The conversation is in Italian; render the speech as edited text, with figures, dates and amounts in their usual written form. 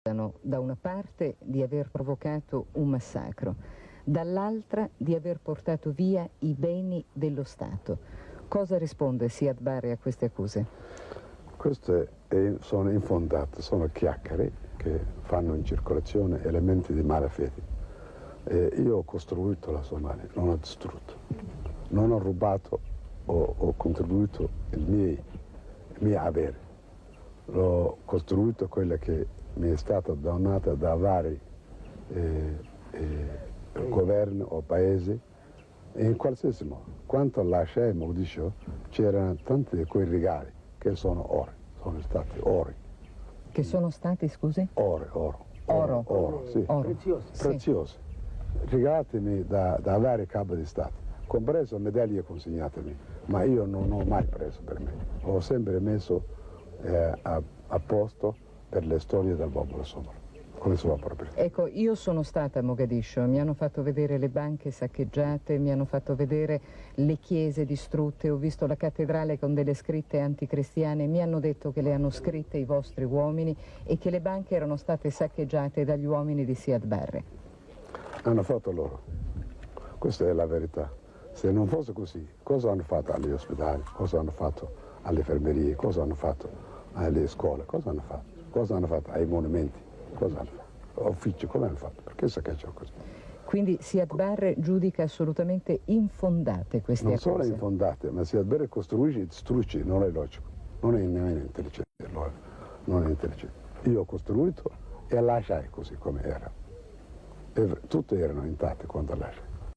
Da una parte di aver provocato un massacro, dall'altra di aver portato via i beni dello Stato. Cosa risponde Siad Barre a queste accuse? Queste sono infondate, sono chiacchiere che fanno in circolazione elementi di malafede. Io ho costruito la Somalia, non ho distrutto, non ho rubato o contribuito il mio avere. L'ho costruito quella che mi è stata donata da vari governi o paesi, e in qualsiasi modo. Quando lasciai a Mogadiscio c'erano tanti di quei regali che sono oro, sono stati ori. Che sono stati, scusi? Oro, sì. Oro. Preziosi. Regalatemi da vari capi di Stato, compreso medaglie consegnatemi, ma io non ho mai preso per me. Ho sempre messo a posto per le storie del popolo somalo, con la sua proprietà. Ecco, io sono stata a Mogadiscio, mi hanno fatto vedere le banche saccheggiate, mi hanno fatto vedere le chiese distrutte, ho visto la cattedrale con delle scritte anticristiane, mi hanno detto che le hanno scritte i vostri uomini e che le banche erano state saccheggiate dagli uomini di Siad Barre. Hanno fatto loro, questa è la verità. Se non fosse così, cosa hanno fatto agli ospedali, cosa hanno fatto alle infermerie, cosa hanno fatto alle scuole, cosa hanno fatto? Cosa hanno fatto ai monumenti? Cosa hanno fatto? Uffici, come hanno fatto? Perché saccheggiano così? Quindi Siad Barre giudica assolutamente infondate queste accuse? Non solo infondate, ma Siad Barre costruisce e distrugge, non è logico, non è nemmeno intelligente, non è intelligente. Io ho costruito e lasciai così come era. E tutte erano intatte quando lasciai.